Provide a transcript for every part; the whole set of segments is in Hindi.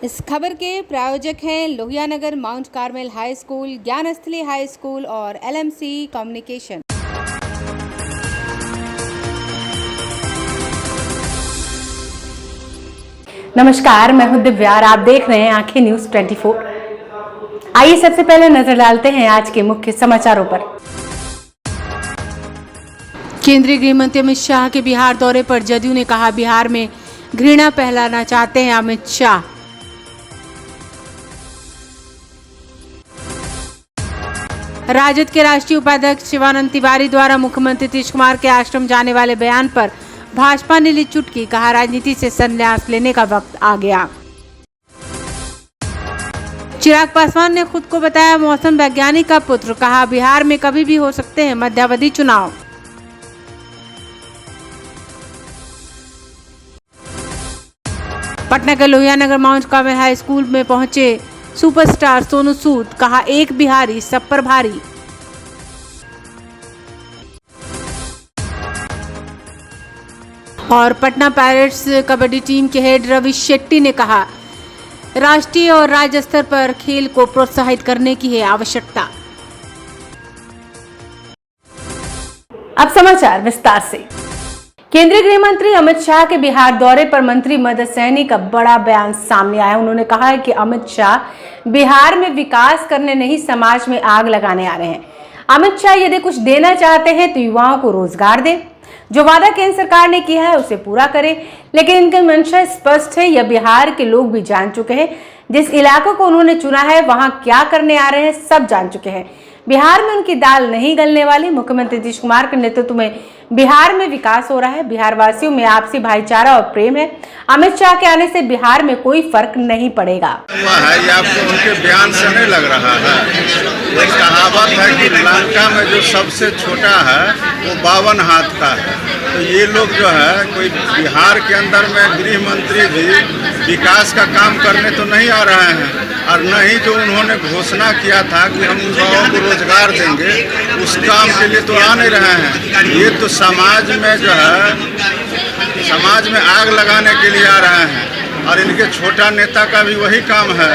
इस खबर के प्रायोजक हैं Lohianagar mount Carmel high school, Gyansthali high school और LMC कम्युनिकेशन। नमस्कार, मैं हूं दिव्या और आप देख रहे हैं आंखें न्यूज 24। आइए सबसे पहले नजर डालते हैं आज के मुख्य समाचारों पर। केंद्रीय गृह मंत्री अमित शाह के बिहार दौरे पर जदयू ने कहा, बिहार में घृणा फैलाना चाहते हैं अमित शाह। राजद के राष्ट्रीय उपाध्यक्ष शिवानंद तिवारी द्वारा मुख्यमंत्री नीतीश कुमार के आश्रम जाने वाले बयान पर भाजपा ने ली चुटकी, कहा राजनीति से संन्यास लेने का वक्त आ गया। चिराग पासवान ने खुद को बताया मौसम वैज्ञानिक का पुत्र, कहा बिहार में कभी भी हो सकते हैं मध्यावधि चुनाव। पटना के Lohianagar mount Carmel high school में पहुंचे सुपरस्टार सोनू सूद, कहा एक बिहारी सब पर भारी। और पटना पायरेट्स कबड्डी टीम के हेड रवि शेट्टी ने कहा, राष्ट्रीय और राज्य स्तर पर खेल को प्रोत्साहित करने की है आवश्यकता। अब समाचार विस्तार से। केंद्रीय गृह मंत्री अमित शाह के बिहार दौरे पर मंत्री मदन सहनी का बड़ा बयान सामने आया। उन्होंने कहा है कि अमित शाह बिहार में विकास करने नहीं, समाज में आग लगाने आ रहे हैं। अमित शाह यदि कुछ देना चाहते हैं तो युवाओं को रोजगार दे, जो वादा केंद्र सरकार ने किया है उसे पूरा करे। लेकिन इनकी मंशा स्पष्ट है, यह बिहार के लोग भी जान चुके हैं। जिस इलाकों को उन्होंने चुना है वहां क्या करने आ रहे हैं सब जान चुके हैं। बिहार में उनकी दाल नहीं गलने वाली। मुख्यमंत्री नीतीश कुमार के नेतृत्व में बिहार में विकास हो रहा है। बिहार वासियों में आपसी भाईचारा और प्रेम है। अमित शाह के आने से बिहार में कोई फर्क नहीं पड़ेगा। ये आपको उनके बयान से नहीं लग रहा है? एक कहावत है कि लंका में जो सबसे छोटा है वो 52 हाथ का है। तो ये लोग जो है कोई बिहार के अंदर में गृह मंत्री भी विकास का काम करने तो नहीं आ रहे हैं, और न ही जो उन्होंने घोषणा किया था कि हम युवाओं को रोजगार देंगे उस काम के लिए तो आ नहीं रहे हैं। ये तो समाज में जो है समाज में आग लगाने के लिए आ रहे हैं। और इनके छोटा नेता का भी वही काम है,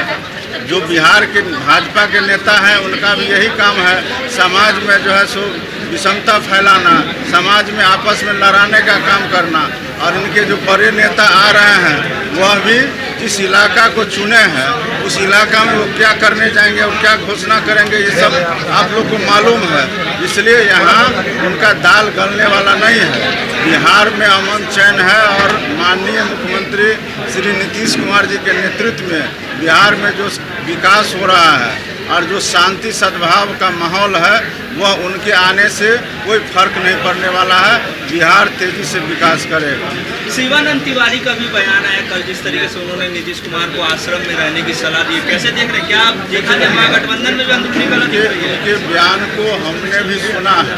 जो बिहार के भाजपा के नेता हैं उनका भी यही काम है, समाज में जो है सो विषमता फैलाना, समाज में आपस में लड़ाने का काम करना। और इनके जो बड़े नेता आ रहे हैं वह भी जिस इलाका को चुने हैं उस इलाका में वो क्या करने जाएंगे और क्या घोषणा करेंगे ये सब आप लोग को मालूम है। इसलिए यहाँ उनका दाल गलने वाला नहीं है। बिहार में अमन चैन है और माननीय मुख्यमंत्री श्री नीतीश कुमार जी के नेतृत्व में बिहार में जो विकास हो रहा है और जो शांति सद्भाव का माहौल है वह उनके आने से कोई फर्क नहीं पड़ने वाला है। बिहार तेजी से विकास करेगा। शिवानंद तिवारी का भी बयान आया कल, जिस तरीके से उन्होंने नीतीश कुमार को आश्रम में रहने की सलाह दी, कैसे देख रहे हैं? क्या आप देखा जाए महागठबंधन में भी अंदरूनी गलत है? उनके बयान को हमने भी सुना है।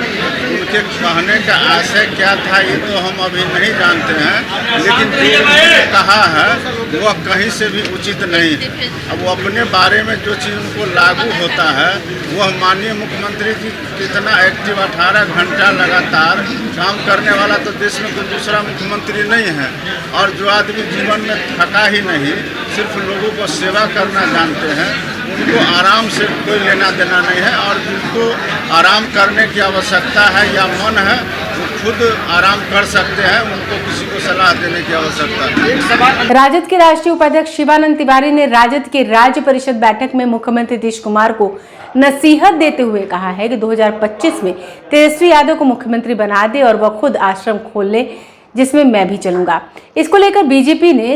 उनके कहने का आशय क्या था ये तो हम अभी नहीं जानते हैं, लेकिन जो उन्होंने कहा है वह कहीं से भी उचित नहीं है। अब वो अपने बारे में जो चीज़ उनको लागू होता है वह माननीय मुख्यमंत्री जी कितना एक्टिव 18 घंटा लगातार काम करने वाला तो देश में कोई दूसरा मुख्यमंत्री नहीं है। और जो आदमी जीवन में थका ही नहीं, सिर्फ लोगों को सेवा करना जानते हैं, उनको आराम से कोई लेना देना नहीं है। और जिनको आराम करने की आवश्यकता है या मन है वो खुद आराम कर सकते हैं, उनको किसी को सलाह देने की आवश्यकता है। राजद के राष्ट्रीय उपाध्यक्ष शिवानंद तिवारी ने राजद के राज्य परिषद बैठक में मुख्यमंत्री नीतीश कुमार को नसीहत देते हुए कहा है कि 2025 में तेजस्वी यादव को मुख्यमंत्री बना दे और वह खुद आश्रम खोल ले, जिसमें मैं भी चलूंगा। इसको लेकर बीजेपी ने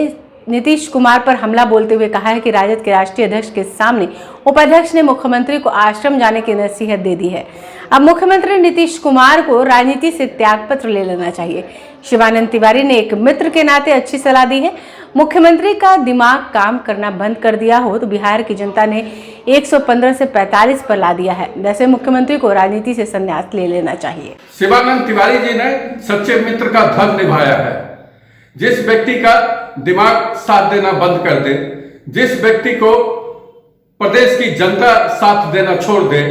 नीतीश कुमार पर हमला बोलते हुए कहा है कि राजद के राष्ट्रीय अध्यक्ष के सामने उपाध्यक्ष ने मुख्यमंत्री को आश्रम जाने की नसीहत दे दी है। अब मुख्यमंत्री नीतीश कुमार को राजनीति से त्यागपत्र ले लेना चाहिए। शिवानंद तिवारी ने एक मित्र के नाते अच्छी सलाह दी है। मुख्यमंत्री का दिमाग काम करना बंद कर दिया हो तो बिहार की जनता ने 115 से 45 पर ला दिया है। वैसे मुख्यमंत्री को राजनीति से संन्यास ले लेना चाहिए। शिवानंद तिवारी जी ने सच्चे मित्र का धर्म निभाया है। जिस व्यक्ति का दिमाग साथ देना बंद कर दे, जिस व्यक्ति को प्रदेश की जनता साथ देना छोड़ दे,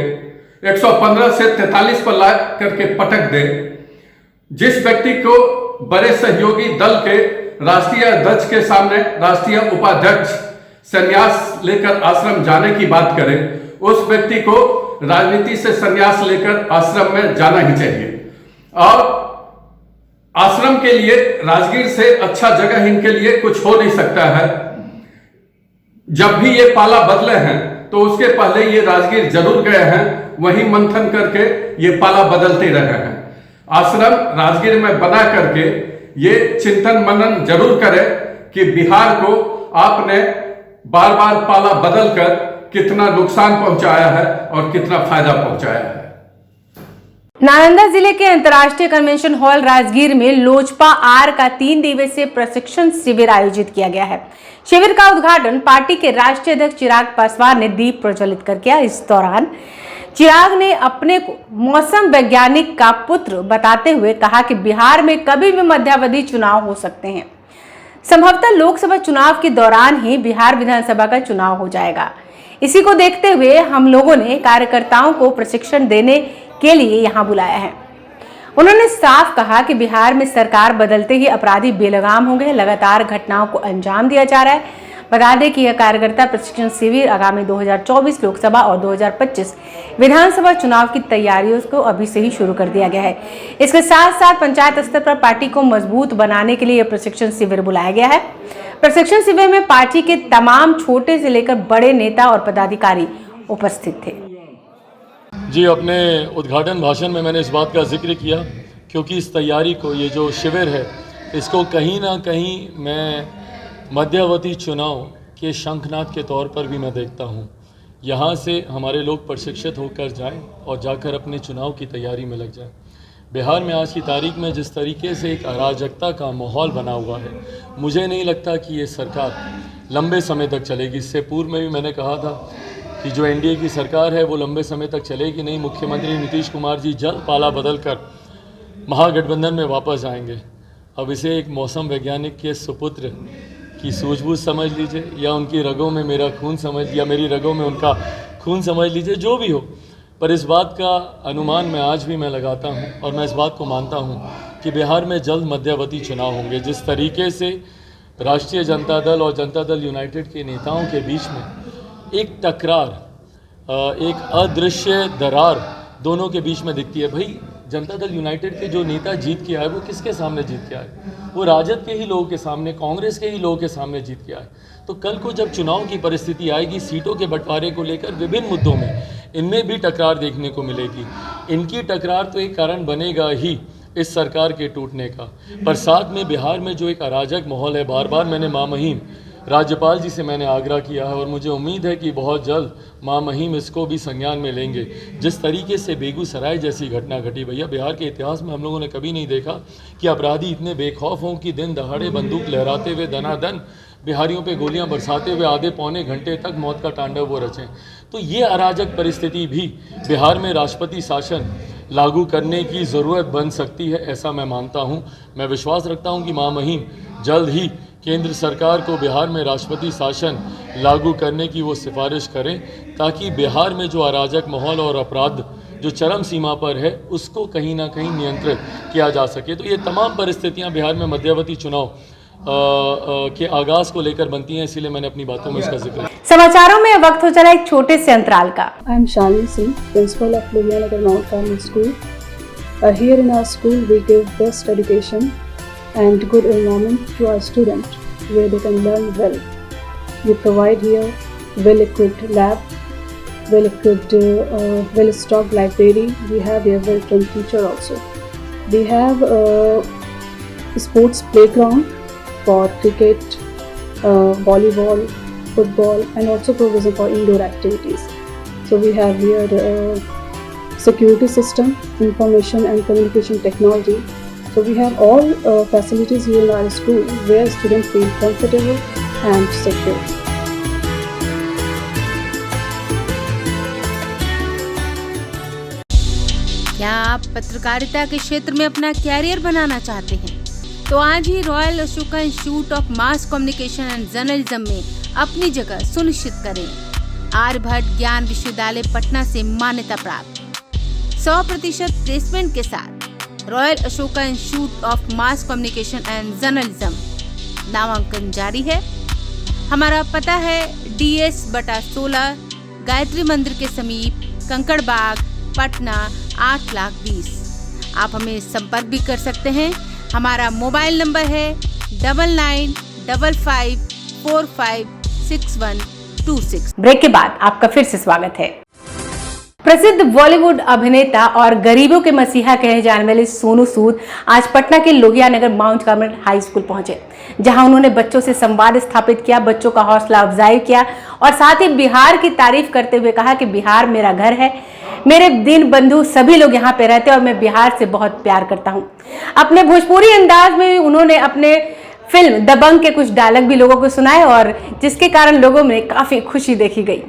115 से 43 पर ला करके पटक दे, जिस व्यक्ति को बड़े सहयोगी दल के राष्ट्रीय अध्यक्ष के सामने राष्ट्रीय उपाध्यक्ष संन्यास लेकर आश्रम जाने की बात करे, उस व्यक्ति को राजनीति से संन्यास लेकर आश्रम में जाना ही चाहिए। और आश्रम के लिए राजगीर से अच्छा जगह इनके लिए कुछ हो नहीं सकता है। जब भी ये पाला बदले हैं तो उसके पहले ये राजगीर जरूर गए हैं, वहीं मंथन करके ये पाला बदलते रहे हैं। आश्रम राजगीर में बना करके ये चिंतन मनन जरूर करें कि बिहार को आपने बार बार पाला बदलकर कितना नुकसान पहुंचाया है और कितना फायदा पहुंचाया है। नालंदा जिले के अंतर्राष्ट्रीय कन्वेंशन हॉल राजगीर में लोजपा आर का 3 दिवसीय प्रशिक्षण शिविर आयोजित किया गया है। शिविर का उद्घाटन पार्टी के राष्ट्रीय अध्यक्ष चिराग पासवान ने दीप प्रज्वलित कर किया। इस दौरान चिराग ने अपने को मौसम वैज्ञानिक का पुत्र बताते हुए कहा कि बिहार में कभी भी मध्यावधि चुनाव हो सकते हैं। संभवतः लोकसभा चुनाव के दौरान ही बिहार विधानसभा का चुनाव हो जाएगा। इसी को देखते हुए हम लोगों ने कार्यकर्ताओं को प्रशिक्षण देने के लिए यहां बुलाया है। उन्होंने साफ कहा कि बिहार में सरकार बदलते ही अपराधी बेलगाम हो गए, लगातार घटनाओं को अंजाम दिया जा रहा है। बता दें कि यह कार्यकर्ता प्रशिक्षण शिविर आगामी 2024 लोकसभा और 2025 विधानसभा चुनाव की तैयारियों को अभी से ही शुरू कर दिया गया है। इसके साथ साथ पंचायत स्तर पर पार्टी को मजबूत बनाने के लिए यह प्रशिक्षण शिविर बुलाया गया है। प्रशिक्षण शिविर में पार्टी के तमाम छोटे से लेकर बड़े नेता और पदाधिकारी उपस्थित थे। जी, अपने उद्घाटन भाषण में मैंने इस बात का जिक्र किया क्योंकि इस तैयारी को, ये जो शिविर है, इसको कहीं ना कहीं मैं मध्यावधि चुनाव के शंखनाद के तौर पर भी मैं देखता हूँ। यहाँ से हमारे लोग प्रशिक्षित होकर जाएं और जाकर अपने चुनाव की तैयारी में लग जाएं। बिहार में आज की तारीख में जिस तरीके से एक अराजकता का माहौल बना हुआ है, मुझे नहीं लगता कि ये सरकार लंबे समय तक चलेगी। इससे पूर्व में भी मैंने कहा था कि जो एनडीए की सरकार है वो लंबे समय तक चलेगी नहीं। मुख्यमंत्री नीतीश कुमार जी जल्द पाला बदल कर महागठबंधन में वापस आएंगे। अब इसे एक मौसम वैज्ञानिक के सुपुत्र की सूझबूझ समझ लीजिए, या उनकी रगों में मेरा खून समझ, या मेरी रगों में उनका खून समझ लीजिए, जो भी हो, पर इस बात का अनुमान मैं आज भी लगाता हूँ और मैं इस बात को मानता हूँ कि बिहार में जल्द मध्यावधि चुनाव होंगे। जिस तरीके से राष्ट्रीय जनता दल और जनता दल यूनाइटेड के नेताओं के बीच में एक टकरार, एक अदृश्य दरार दोनों के बीच में दिखती है। भाई, जनता दल यूनाइटेड के जो नेता जीत के आए वो किसके सामने जीत के आए? वो राजद के ही लोगों के सामने, कांग्रेस के ही लोगों के सामने जीत के आए। तो कल को जब चुनाव की परिस्थिति आएगी, सीटों के बंटवारे को लेकर विभिन्न मुद्दों में इनमें भी टकरार देखने को मिलेगी। इनकी टकरार तो एक कारण बनेगा ही इस सरकार के टूटने का, पर साथ में बिहार में जो एक अराजक माहौल है, बार बार मैंने महामहिम राज्यपाल जी से मैंने आग्रह किया है और मुझे उम्मीद है कि बहुत जल्द महामहिम इसको भी संज्ञान में लेंगे। जिस तरीके से बेगूसराय जैसी घटना घटी, भैया बिहार के इतिहास में हम लोगों ने कभी नहीं देखा कि अपराधी इतने बेखौफ हों कि दिन दहाड़े बंदूक लहराते हुए दनादन बिहारियों पे गोलियां बरसाते हुए आधे पौने घंटे तक मौत का तांडव वो रचें। तो ये अराजक परिस्थिति भी बिहार में राष्ट्रपति शासन लागू करने की ज़रूरत बन सकती है, ऐसा मैं मानता हूँ। मैं विश्वास रखता हूँ कि महामहिम जल्द ही केंद्र सरकार को बिहार में राष्ट्रपति शासन लागू करने की वो सिफारिश करें, ताकि बिहार में जो अराजक माहौल और अपराध जो चरम सीमा पर है उसको कहीं ना कहीं नियंत्रित किया जा सके। तो ये तमाम परिस्थितियां बिहार में मध्यावधि चुनाव के आगाज को लेकर बनती हैं, इसीलिए मैंने अपनी बातों में इसका जिक्र। समाचारों में वक्त हो चला एक छोटे से अंतराल का। I am Shalini Singh, principal of Luvyanagar Mount Carmel School. Here in our school, we give best education and good environment to our students where they can learn well. We provide here well-equipped lab, well-equipped, well-stocked library. We have here well-trained teacher also. We have a sports playground for cricket, volleyball, football, and also provision for indoor activities. So we have here security system, information and communication technology. So we have all facilities here in our school where students feel comfortable and secure. क्या आप पत्रकारिता के क्षेत्र में अपना कैरियर बनाना चाहते हैं? तो आज ही royal Ashoka institute of mass communication and journalism में अपनी जगह सुनिश्चित करें। आर्यभट्ट ज्ञान विश्वविद्यालय पटना से मान्यता प्राप्त 100% प्लेसमेंट के साथ royal Ashoka institute of mass communication and journalism नामांकन जारी है। हमारा पता है DS/16 गायत्री मंदिर के समीप, कंकड़ बाग, पटना 8,20,000। आप हमें संपर्क भी कर सकते हैं। हमारा मोबाइल नंबर है 9955456126। ब्रेक के बाद आपका फिर से स्वागत है। प्रसिद्ध बॉलीवुड अभिनेता और गरीबों के मसीहा कहे जाने वाले सोनू सूद आज पटना के Lohia Nagar mount Carmel high school पहुंचे, जहां उन्होंने बच्चों से संवाद स्थापित किया, बच्चों का हौसला अफजाई किया और साथ ही बिहार की तारीफ करते हुए कहा कि बिहार मेरा घर है, मेरे दीन बंधु सभी लोग यहाँ पे रहते हैं और मैं बिहार से बहुत प्यार करता हूँ। अपने भोजपुरी अंदाज में उन्होंने अपने फिल्म दबंग के कुछ डायलॉग भी लोगों को सुनाए और जिसके कारण लोगों में काफी खुशी देखी गई।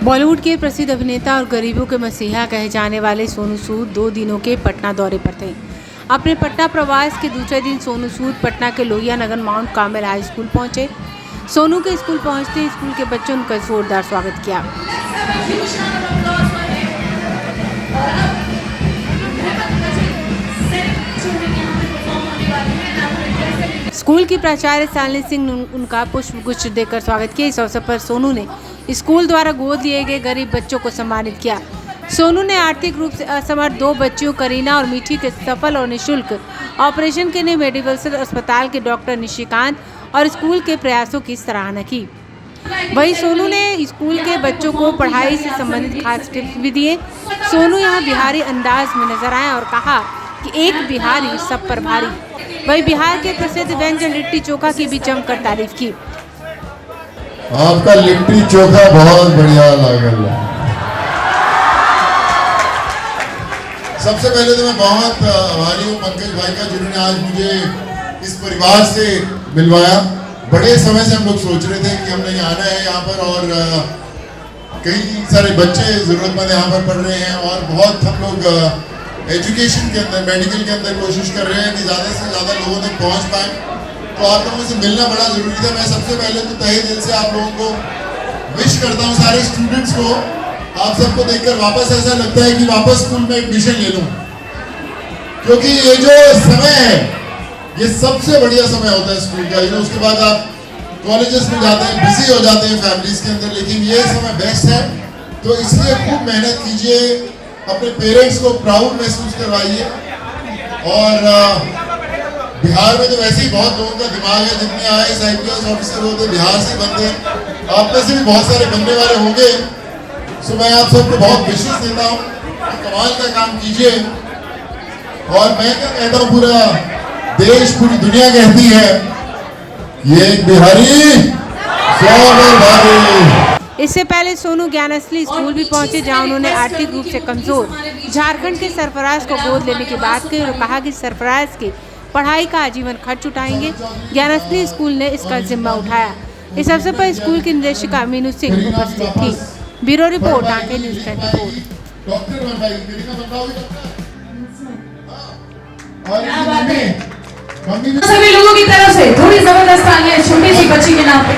बॉलीवुड के प्रसिद्ध अभिनेता और गरीबों के मसीहा कहे जाने वाले सोनू सूद 2 दिनों के पटना दौरे पर थे। अपने पटना प्रवास के दूसरे दिन सोनू सूद पटना के Lohia Nagar mount Carmel high school पहुंचे। सोनू के स्कूल पहुंचते ही स्कूल के बच्चों ने उनका जोरदार स्वागत किया। स्कूल की प्राचार्य शालिनी सिंह ने उनका पुष्पगुच्छ देकर स्वागत किया। इस अवसर पर सोनू ने स्कूल द्वारा गोद लिए गए गरीब बच्चों को सम्मानित किया। सोनू ने आर्थिक रूप से असमर्थ 2 बच्चियों करीना और मीठी के सफल और निःशुल्क ऑपरेशन के लिए मेडिकल अस्पताल के डॉक्टर निशिकांत और स्कूल के प्रयासों की सराहना की। वहीं सोनू ने स्कूल के बच्चों को पढ़ाई से संबंधित खास टिप्स भी दिए। सोनू यहाँ बिहारी अंदाज में नजर आए और कहा कि एक बिहारी सब पर भारी। वहीं बिहार के प्रसिद्ध व्यंजन लिट्टी चोखा की भी जमकर तारीफ की। आपका लिट्टी चोखा बहुत बढ़िया लागल। सबसे पहले तो मैं बहुत आभारी हूँ पंकज भाई का, जिन्होंने आज मुझे इस परिवार से मिलवाया। बड़े समय से हम लोग सोच रहे थे कि हमने आना है यहाँ पर और कई सारे बच्चे जरूरतमंद यहाँ पर पढ़ रहे हैं और बहुत हम लोग एजुकेशन के अंदर, मेडिकल के अंदर कोशिश कर रहे हैं कि ज़्यादा से ज़्यादा लोगों तक पहुँच पाए। तो आप लोगों से मिलना बड़ा ज़रूरी था। मैं सबसे पहले तो तहे दिल से आप लोगों को विश करता हूँ, सारे स्टूडेंट्स को। आप सबको देखकर वापस ऐसा लगता है कि वापस स्कूल में एडमिशन ले लूँ, क्योंकि ये जो समय है ये सबसे बढ़िया समय होता है स्कूल का। उसके बाद आप कॉलेजेस में जाते हैं, बिजी हो जाते हैं फैमिलीज के अंदर, लेकिन ये समय बेस्ट है। तो इसलिए खूब मेहनत कीजिए, अपने पेरेंट्स को प्राउड महसूस करवाइए। और बिहार में तो वैसे ही बहुत लोगों का दिमाग है, जितने IAS IPS ऑफिसर होते बिहार से बनते हैं, आप में से भी बहुत सारे बनने वाले होंगे। सो मैं आप सबको बहुत विशेष देता हूँ, कमाल का काम कीजिए। और मैं क्या कहता हूँ, पूरा देश, पूरी दुनिया कहती है ये एक बिहारी 100 भारी। इससे पहले सोनू ज्ञानश्री स्कूल भी पहुंचे, जहां उन्होंने आर्थिक रूप से कमजोर झारखंड के सरफराज को गोद लेने की बात कही और कहा कि सरफराज की पढ़ाई का आजीवन खर्च उठाएंगे। ज्ञानश्री स्कूल ने इसका जिम्मा उठाया। इस अवसर पर स्कूल की निदेशिका मीनू सिंह उपस्थित थी। ब्यूरो रिपोर्ट, आंखें न्यूज़ 24। सभी लोगों की तरफ से थोड़ी जबरदस्त तालियां छोटी सी बच्ची के नाम पे।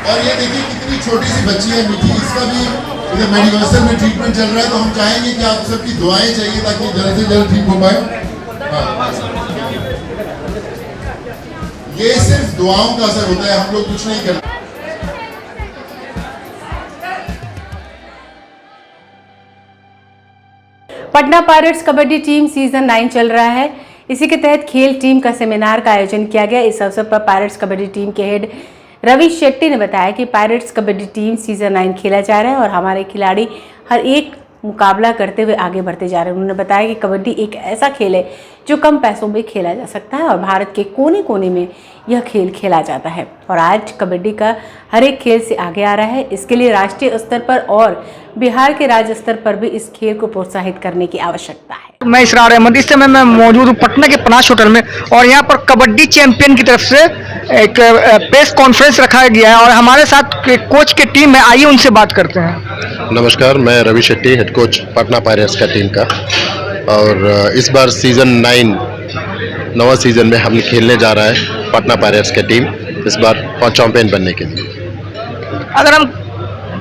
और ये देखिए कितनी छोटी सी बच्ची है मीठी, इसका भी इधर मेडिकल में ट्रीटमेंट चल रहा है। तो हम चाहेंगे कि आप सबकी दुआएं चाहिए ताकि जल्द से जल्द ठीक हो पाए। ये सिर्फ दुआओं का असर होता है, हम लोग कुछ नहीं करते। Patna pirates kabaddi team season 9 चल रहा है। इसी के तहत खेल टीम का सेमिनार का आयोजन किया गया। इस अवसर पर पायरेट्स कबड्डी टीम के हेड रवि शेट्टी ने बताया कि पायरेट्स कबड्डी टीम सीजन 9 खेला जा रहा है और हमारे खिलाड़ी हर एक मुकाबला करते हुए आगे बढ़ते जा रहे हैं। उन्होंने बताया कि कबड्डी एक ऐसा खेल है जो कम पैसों में खेला जा सकता है और भारत के कोने कोने में यह खेल खेला जाता है और आज कबड्डी का हर एक खेल से आगे आ रहा है। इसके लिए राष्ट्रीय स्तर पर और बिहार के राज्य स्तर पर भी इस खेल को प्रोत्साहित करने की आवश्यकता है। मैं इसरार अहमद, इस समय मैं मौजूद हूँ पटना के पनाश होटल में और यहाँ पर कबड्डी चैंपियन की तरफ से एक प्रेस कॉन्फ्रेंस रखा गया है और हमारे साथ कोच की टीम है। आइए उनसे बात करते हैं। नमस्कार, मैं Ravi Shetty, head coach Patna pirates का टीम का। और इस बार सीजन 9वां सीजन में हम खेलने जा रहा है पटना पायरेट्स का टीम, इस बार चैंपियन बनने के लिए। अगर हम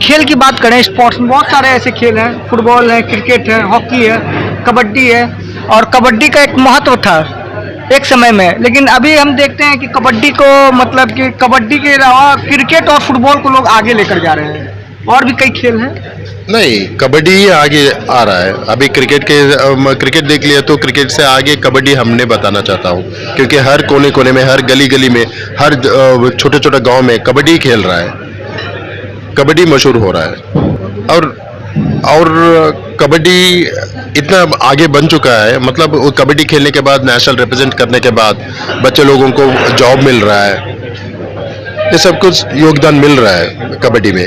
खेल की बात करें, स्पोर्ट्स में बहुत सारे ऐसे खेल हैं, फुटबॉल है, क्रिकेट है, हॉकी है, कबड्डी है। और कबड्डी का एक महत्व था एक समय में, लेकिन अभी हम देखते हैं कि कबड्डी को मतलब कि कबड्डी के अलावा क्रिकेट और फुटबॉल को लोग आगे लेकर जा रहे हैं। और भी कई खेल हैं। नहीं, कबड्डी ही आगे आ रहा है। अभी क्रिकेट देख लिया तो क्रिकेट से आगे कबड्डी हमने बताना चाहता हूँ, क्योंकि हर कोने कोने में, हर गली गली में, हर छोटे छोटे गांव में कबड्डी खेल रहा है, कबड्डी मशहूर हो रहा है। और कबड्डी इतना आगे बन चुका है, मतलब वो कबड्डी खेलने के बाद, नेशनल रिप्रेजेंट करने के बाद बच्चे लोगों को जॉब मिल रहा है, ये सब कुछ योगदान मिल रहा है कबड्डी में।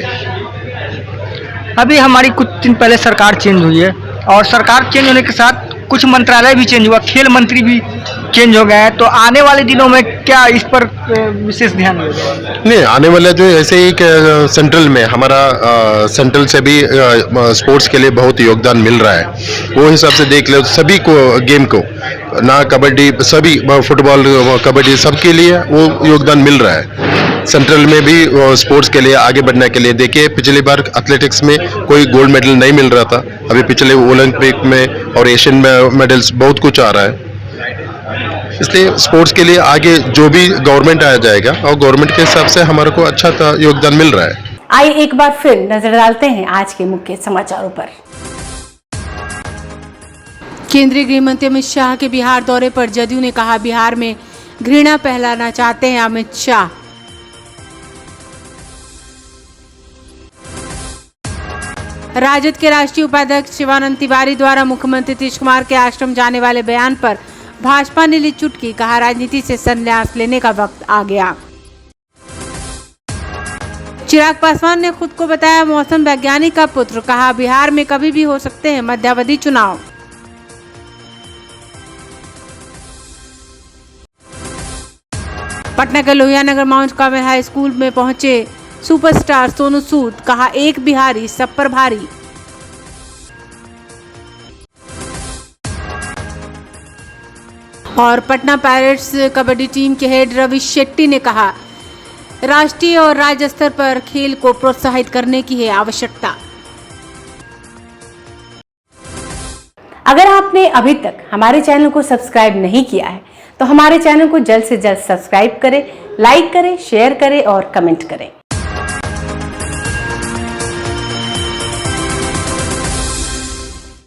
अभी हमारी कुछ दिन पहले सरकार चेंज हुई है, और सरकार चेंज होने के साथ कुछ मंत्रालय भी चेंज हुआ, खेल मंत्री भी चेंज हो गए हैं। तो आने वाले दिनों में क्या इस पर विशेष ध्यान देगा? नहीं, आने वाले जो ऐसे ही सेंट्रल में हमारा सेंट्रल से भी स्पोर्ट्स के लिए बहुत योगदान मिल रहा है। वो हिसाब से देख ले, सभी को गेम को, ना कबड्डी, सभी फुटबॉल, कबड्डी, सबके लिए वो योगदान मिल रहा है। सेंट्रल में भी स्पोर्ट्स के लिए आगे बढ़ने के लिए, देखिए पिछली बार एथलेटिक्स में कोई गोल्ड मेडल नहीं मिल रहा था, अभी पिछले ओलंपिक में और एशियन मेडल्स बहुत कुछ आ रहा है। इसलिए स्पोर्ट्स के लिए आगे जो भी गवर्नमेंट आ जाएगा, और गवर्नमेंट के हिसाब से हमारे को अच्छा योगदान मिल रहा है। आइए एक बार फिर नजर डालते हैं आज के मुख्य समाचारों पर। केंद्रीय गृह मंत्री अमित शाह के बिहार दौरे पर जदयू ने कहा, बिहार में घृणा फैलाना चाहते हैं अमित शाह। राजद के राष्ट्रीय उपाध्यक्ष शिवानंद तिवारी द्वारा मुख्यमंत्री नीतीश कुमार के आश्रम जाने वाले बयान पर भाजपा ने ली चुटकी, कहा राजनीति से संन्यास लेने का वक्त आ गया। चिराग पासवान ने खुद को बताया मौसम वैज्ञानिक का पुत्र, कहा बिहार में कभी भी हो सकते हैं मध्यावधि चुनाव। पटना के Lohia Nagar mount Carmel high school में पहुंचे सुपरस्टार सोनू सूद, कहा एक बिहारी सब पर भारी। और पटना पायरेट्स कबड्डी टीम के हेड रवि शेट्टी ने कहा, राष्ट्रीय और राज्य स्तर पर खेल को प्रोत्साहित करने की है आवश्यकता। अगर आपने अभी तक हमारे चैनल को सब्सक्राइब नहीं किया है तो हमारे चैनल को जल्द से जल्द सब्सक्राइब करें, लाइक करें, शेयर करें और कमेंट करें।